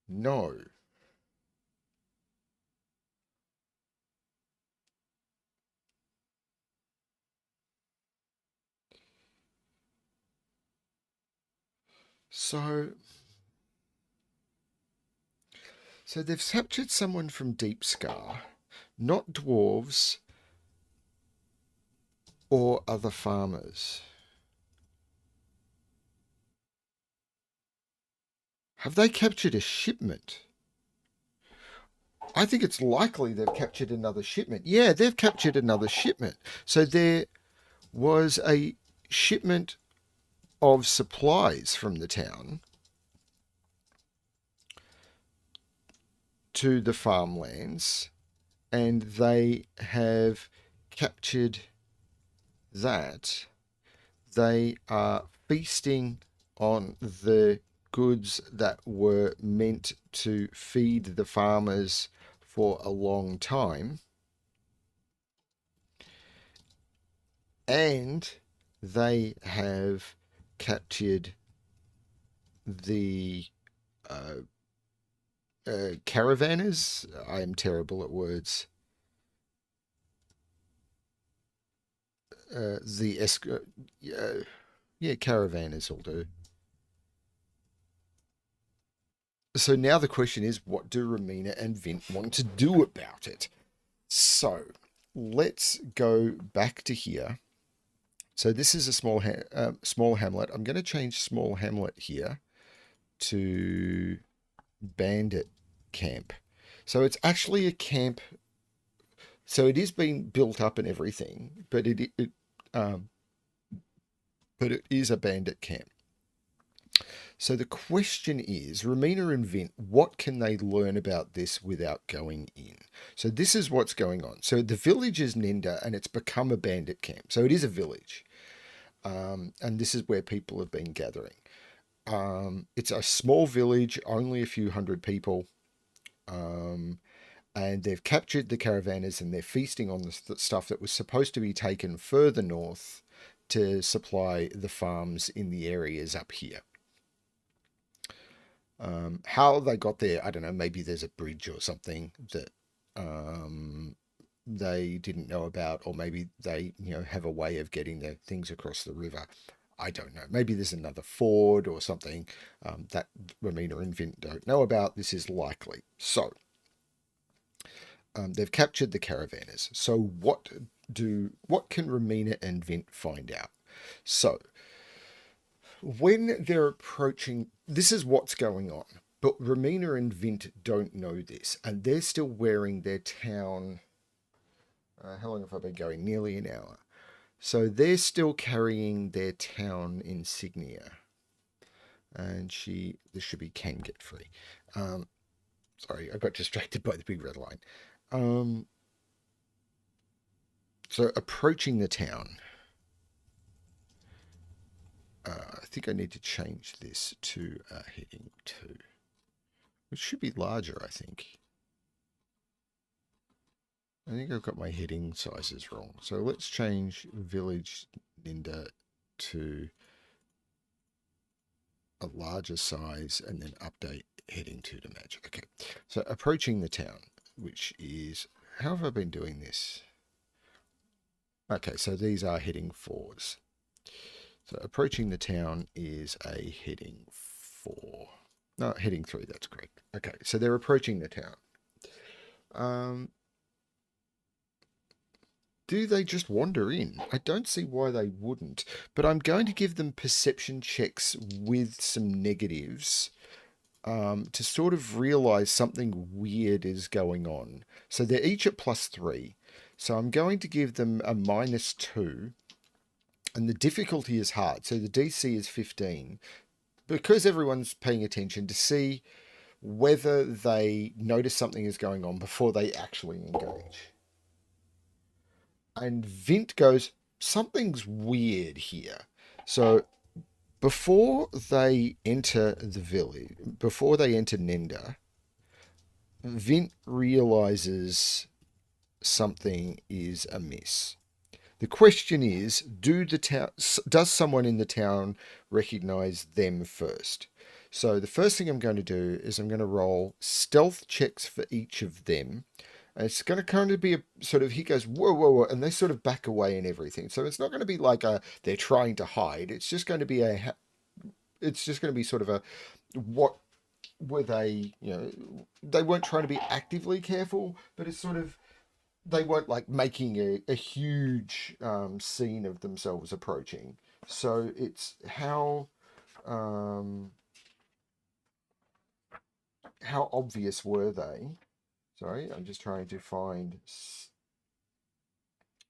No. So so they've captured someone from Deep Scar, not dwarves or other farmers. Have they captured a shipment? I think it's likely they've captured another shipment. Yeah, they've captured another shipment. So there was a shipment of supplies from the town to the farmlands, and they have captured that. They are feasting on the goods that were meant to feed the farmers for a long time. And they have captured the uh, caravanners. I am terrible at words. The yeah, caravanners will do. So now the question is, what do Romina and Vint want to do about it? So let's go back to here. So this is a small hamlet. I'm going to change small hamlet here to bandit camp. So it's actually a camp. So it is being built up and everything, um, but it is a bandit camp. So the question is, Romina and Vint, what can they learn about this without going in? So this is what's going on. So the village is Ninda, and it's become a bandit camp. So it is a village, and this is where people have been gathering. It's a small village, only a few hundred people. And they've captured the caravanners and they're feasting on the stuff that was supposed to be taken further north to supply the farms in the areas up here. How they got there, I don't know. Maybe there's a bridge or something that they didn't know about, or maybe they, have a way of getting their things across the river. I don't know. Maybe there's another ford or something that Romina and Vint don't know about. This is likely. So they've captured the caravanners. So what can Romina and Vint find out? So when they're approaching, this is what's going on. But Romina and Vint don't know this, and they're still wearing their town. How long have I been going? Nearly an hour. So they're still carrying their town insignia. And this should be can get free. Sorry, I got distracted by the big red line. So approaching the town. I think I need to change this to heading 2, which should be larger, I think. I think I've got my heading sizes wrong. So let's change Village Ninda to a larger size and then update heading 2 to match. Okay, so approaching the town, which is, how have I been doing this? Okay, so these are heading 4s. So approaching the town is a heading 4. No, heading 3, that's correct. Okay, so they're approaching the town. Do they just wander in? I don't see why they wouldn't, but I'm going to give them perception checks with some negatives to sort of realize something weird is going on. So they're each at +3. So I'm going to give them a -2, and the difficulty is hard. So the DC is 15. Because everyone's paying attention to see whether they notice something is going on before they actually engage. And Vint goes, something's weird here. So before they enter the village, before they enter Nenda, Vint realizes something is amiss. The question is, does someone in the town recognize them first? So the first thing I'm going to do is I'm going to roll stealth checks for each of them. And it's going to kind of be a sort of, he goes, whoa, whoa, whoa, and they sort of back away and everything. So it's not going to be like they're trying to hide. It's just going to be sort of a, what were they, they weren't trying to be actively careful, but it's sort of, they weren't like making a huge scene of themselves approaching. So it's um, how obvious were they? Sorry, I'm just trying to find.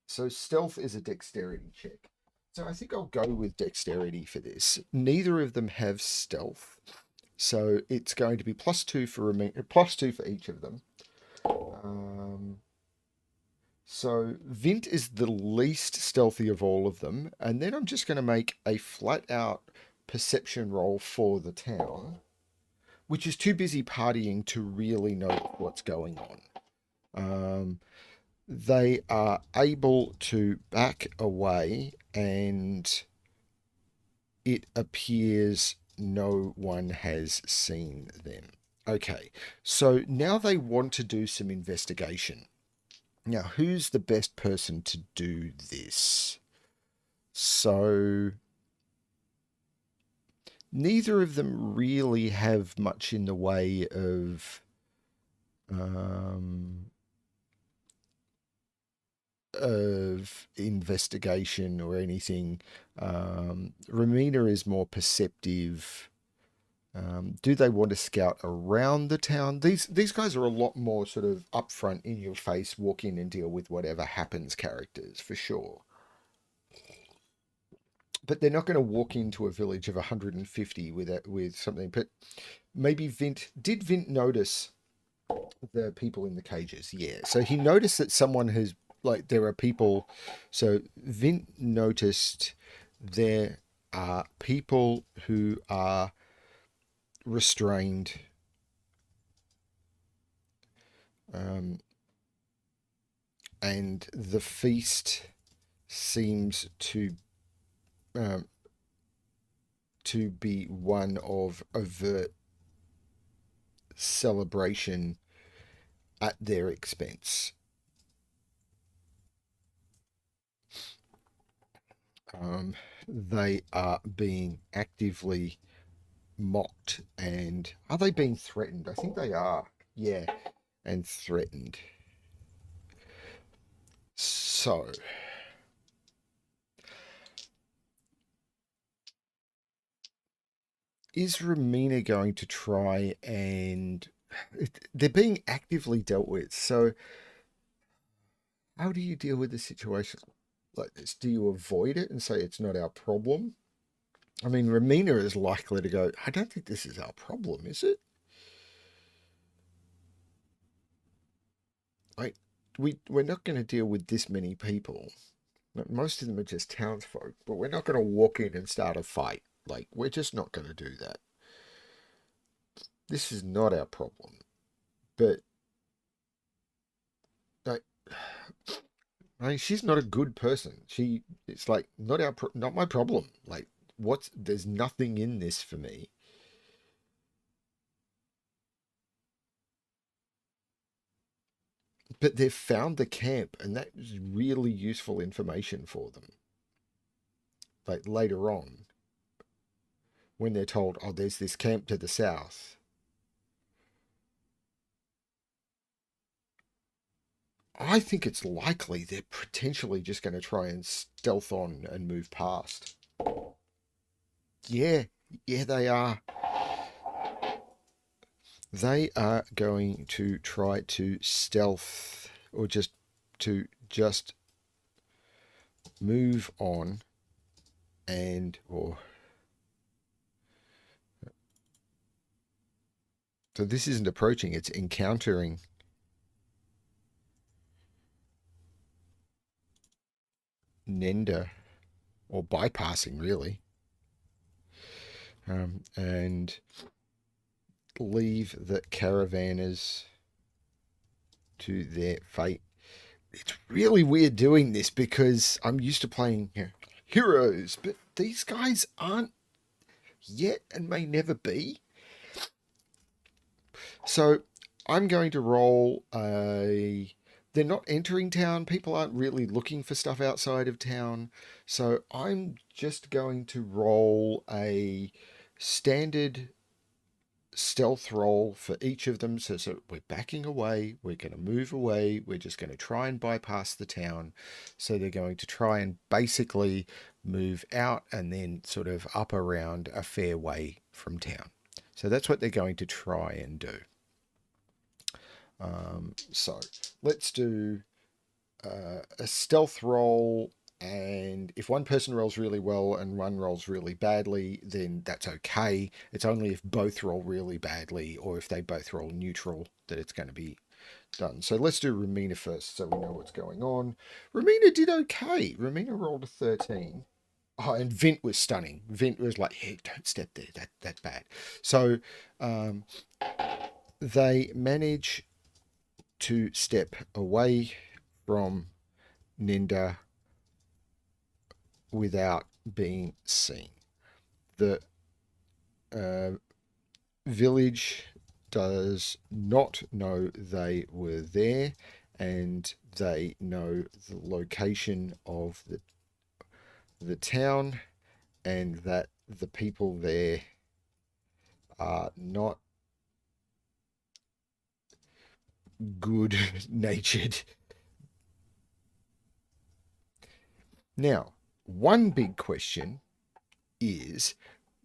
So stealth is a dexterity check. So I think I'll go with dexterity for this. Neither of them have stealth, so it's going to be +2 for +2 for each of them. Um, So Vint is the least stealthy of all of them, and then I'm just going to make a flat out perception roll for the town, which is too busy partying to really know what's going on. Um, they are able to back away, and it appears no one has seen them. Okay, so now they want to do some investigation. Now, who's the best person to do this? So, neither of them really have much in the way um, of investigation or anything. Romina is more perceptive. Do they want to scout around the town? These guys are a lot more sort of upfront, in your face, walk in and deal with whatever happens characters for sure. But they're not going to walk into a village of 150 with something. But maybe did Vint notice the people in the cages? Yeah. So he noticed that someone has, like, there are people. So Vint noticed there are people who are restrained. Um, and the feast seems um, to be one of overt celebration at their expense. Um, they are being actively mocked, and are they being threatened? I think they are. Yeah, and threatened. So, is Romina going to try and they're being actively dealt with? So, how do you deal with a situation like this? Do you avoid it and say it's not our problem? I mean, Romina is likely to go, I don't think this is our problem, is it? Like, we're not going to deal with this many people. Like, most of them are just townsfolk, but we're not going to walk in and start a fight. Like, we're just not going to do that. This is not our problem. But, like, I mean, she's not a good person. It's like, not my problem. Like, there's nothing in this for me. But they've found the camp, and that is really useful information for them. Like, later on, when they're told, oh, there's this camp to the south. I think it's likely they're potentially just going to try and stealth on and move past. Yeah, yeah, they are. They are going to try to stealth or just move on or so this isn't approaching, it's encountering. Nenda, or bypassing really, and leave the caravanners to their fate. It's really weird doing this because I'm used to playing heroes, but these guys aren't yet and may never be. So I'm going to roll a. They're not entering town. People aren't really looking for stuff outside of town. So I'm just going to roll a standard stealth roll for each of them. So we're backing away. We're going to move away. We're just going to try and bypass the town. So they're going to try and basically move out and then sort of up around a fair way from town. So that's what they're going to try and do. So let's do a stealth roll, and if one person rolls really well and one rolls really badly, then that's okay. It's only if both roll really badly or if they both roll neutral that it's going to be done. So let's do Romina first so we know what's going on. Romina did okay. Romina rolled a 13. Oh, and Vint was stunning. Vint was like, hey, don't step there. That's bad. So they manage to step away from Ninda without being seen. The village does not know they were there, and they know the location of the town, and that the people there are not good natured. Now, one big question is,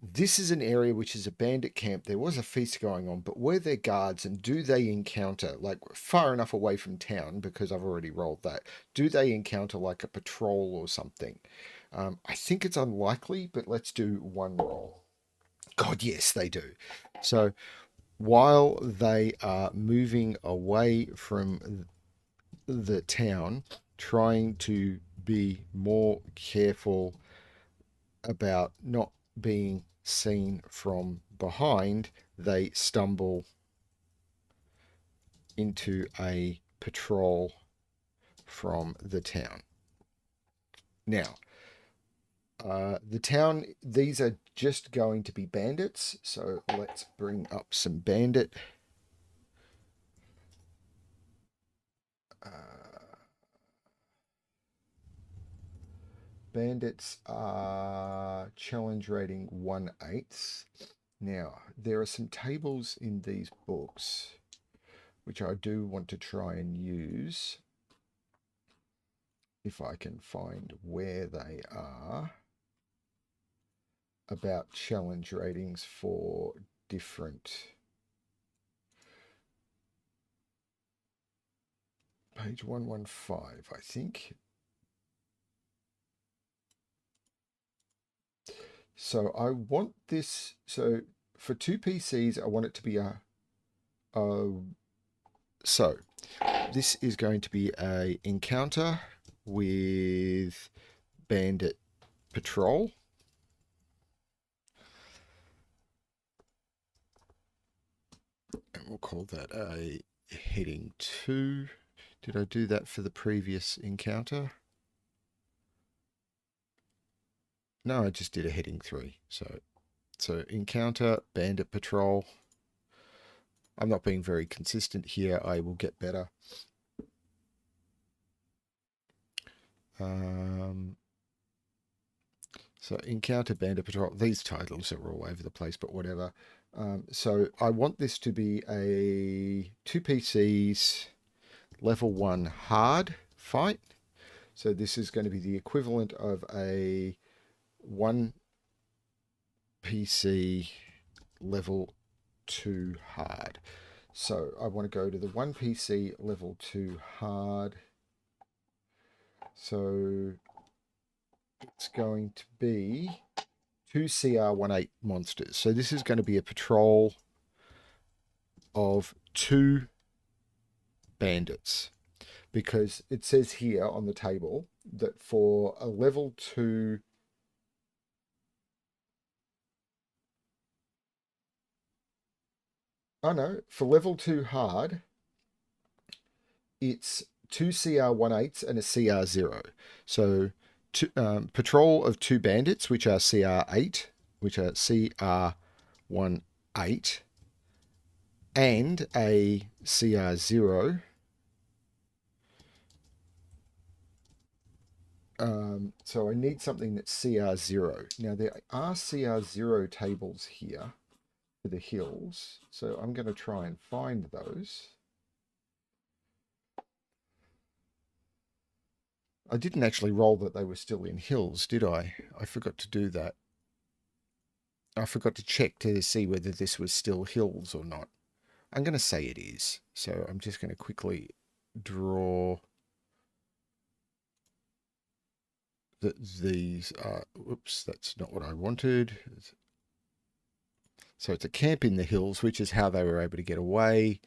this is an area which is a bandit camp. There was a feast going on, but were there guards, and do they encounter, like far enough away from town, because I've already rolled that, do they encounter like a patrol or something? I think it's unlikely, but let's do one roll. God, yes, they do. So while they are moving away from the town, trying to be more careful about not being seen from behind, they stumble into a patrol from the town. Now, the town, these are just going to be bandits, so let's bring up some bandit. Bandits are challenge rating 1/8. Now, there are some tables in these books which I do want to try and use if I can find where they are, about challenge ratings for different. Page 115, I think. So I want this. So for 2 PCs, I want it to be so this is going to be a encounter with bandit patrol. And we'll call that a heading 2. Did I do that for the previous encounter? No, I just did a heading 3. So encounter, bandit patrol. I'm not being very consistent here. I will get better. So encounter, bandit patrol. These titles are all over the place, but whatever. So I want this to be a 2 PCs level 1 hard fight. So this is going to be the equivalent of a 1 PC level 2 hard. So I want to go to the 1 PC level 2 hard. So it's going to be 2 CR18 monsters. So this is going to be a patrol of 2 bandits, because it says here on the table that for a level 2... Oh no, for level 2 hard, it's 2 CR 1/8 and a CR 0. So patrol of 2 bandits, which are CR 8, which are CR 1/8, and a CR 0. So I need something that's CR 0. Now there are CR 0 tables here for the hills, so I'm going to try and find those. I didn't actually roll that they were still in hills, did I? I forgot to do that. I forgot to check to see whether this was still hills or not. I'm going to say it is. So I'm just going to quickly draw that these are... Whoops, that's not what I wanted. So it's a camp in the hills, which is how they were able to get away.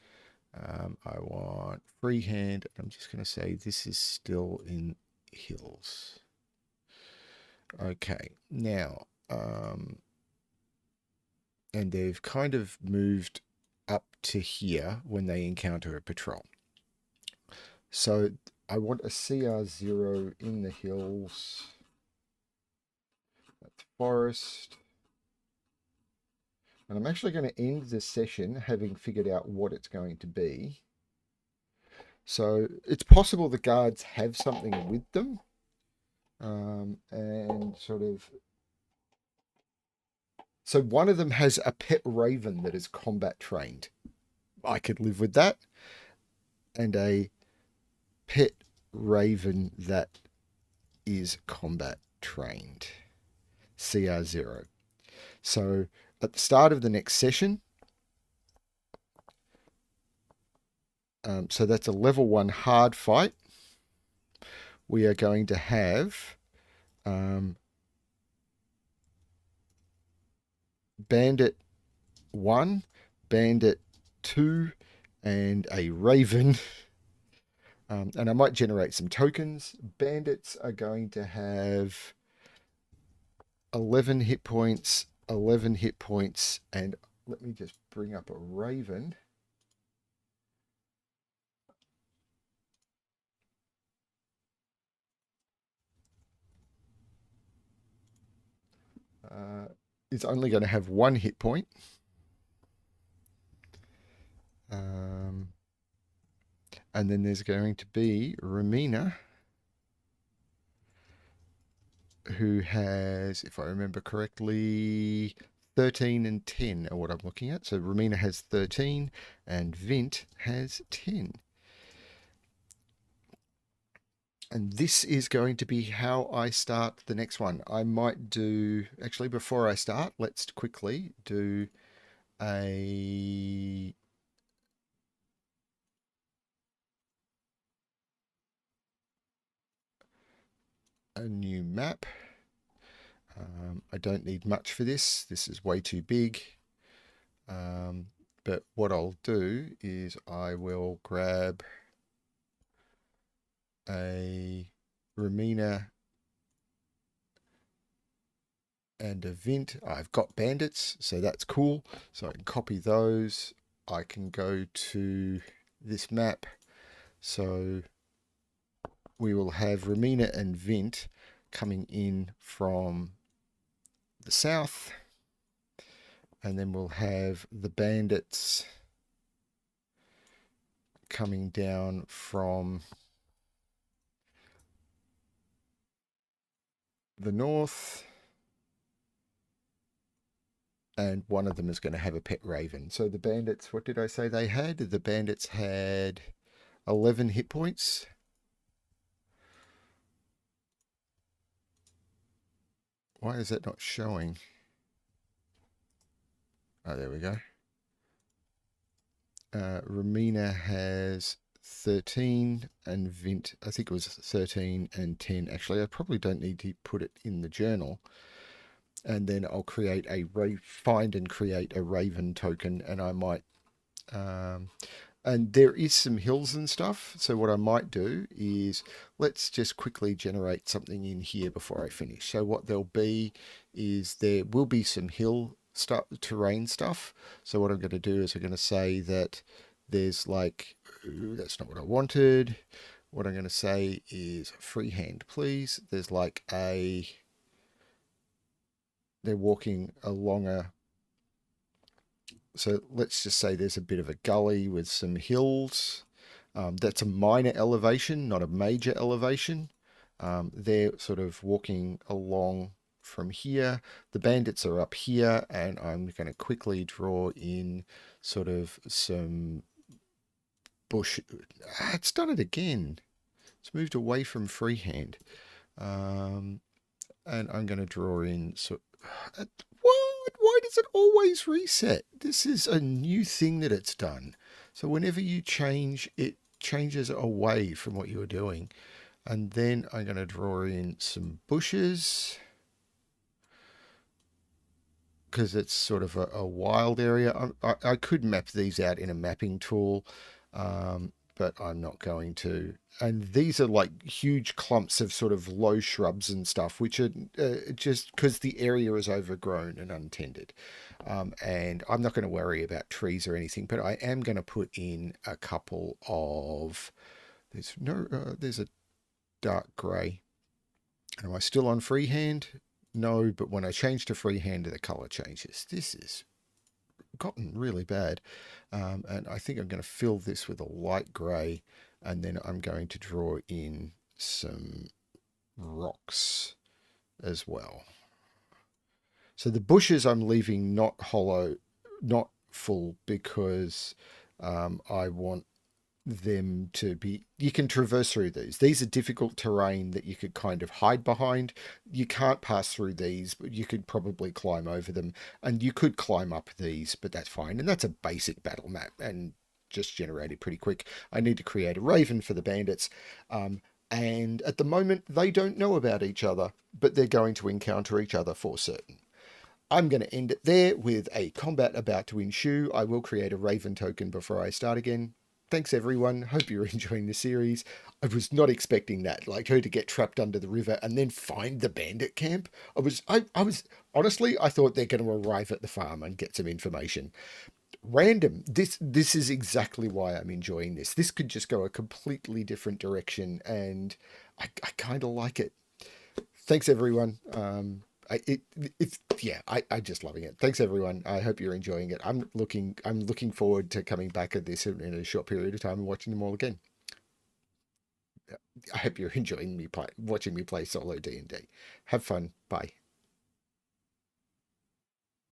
I want freehand. I'm just going to say this is still in hills. Okay, now, and they've kind of moved up to here when they encounter a patrol. So I want a CR 0 in the hills. That's forest. And I'm actually going to end this session having figured out what it's going to be. So it's possible the guards have something with them. And sort of... So one of them has a pet raven that is combat trained. I could live with that. And a pet raven that is combat trained. CR 0. So at the start of the next session, so that's a level 1 hard fight, we are going to have Bandit 1, Bandit 2, and a Raven. And I might generate some tokens. Bandits are going to have 11 hit points, 11 hit points, and let me just bring up a Raven. It's only going to have 1 hit point. And then there's going to be Romina, who has, if I remember correctly, 13 and 10 are what I'm looking at. So Romina has 13 and Vint has 10. And this is going to be how I start the next one. I might do... Actually, before I start, let's quickly do a... new map. I don't need much for this. This is way too big. But what I'll do is I will grab a Romina and a Vint. I've got bandits, so that's cool. So I can copy those. I can go to this map. So we will have Romina and Vint coming in from the south. And then we'll have the bandits coming down from the north. And one of them is going to have a pet raven. So the bandits, what did I say they had? The bandits had 11 hit points. Why is that not showing? Oh, there we go. Romina has 13 and Vint, I think it was 13 and 10. Actually, I probably don't need to put it in the journal. And then I'll find and create a Raven token, and I might And there is some hills and stuff. So what I might do is let's just quickly generate something in here before I finish. So what there'll be is there will be some hill stuff, terrain stuff. So what I'm going to do is I'm going to say that there's like, ooh, that's not what I wanted. What I'm going to say is freehand, please. There's like they're walking along a, so let's just say there's a bit of a gully with some hills. That's a minor elevation, not a major elevation. They're sort of walking along from here. The bandits are up here, and I'm going to quickly draw in sort of some bush. It's done it again. It's moved away from freehand. Um, and I'm going to draw in. So, what? Why does it always reset? This is a new thing that it's done. So whenever you change, it changes away from what you were doing. And then I'm going to draw in some bushes because it's sort of a wild area. I could map these out in a mapping tool, but I'm not going to. And these are like huge clumps of sort of low shrubs and stuff, which are just because the area is overgrown and untended. And I'm not going to worry about trees or anything, but I am going to put in a couple of. There's no. There's a dark grey. Am I still on freehand? No, but when I change to freehand, the color changes. This is gotten really bad. And I think I'm going to fill this with a light grey, and then I'm going to draw in some rocks as well. So the bushes I'm leaving not hollow, not full, because I want them to be, you can traverse through these are difficult terrain that you could kind of hide behind. You can't pass through these, but you could probably climb over them, and you could climb up these, but that's fine. And that's a basic battle map and just generated pretty quick. I need to create a raven for the bandits, and at the moment they don't know about each other, but they're going to encounter each other for certain. I'm going to end it there with a combat about to ensue. I will create a Raven token before I start again. Thanks everyone. Hope you're enjoying the series. I was not expecting that, like her to get trapped under the river and then find the bandit camp. I was honestly, I thought they're going to arrive at the farm and get some information. Random. This is exactly why I'm enjoying this. This could just go a completely different direction, and I kind of like it. Thanks everyone. It's yeah, I just loving it. Thanks everyone. I hope you're enjoying it. I'm looking forward to coming back at this in a short period of time and watching them all again. I hope you're enjoying watching me play solo D&D. Have fun. Bye.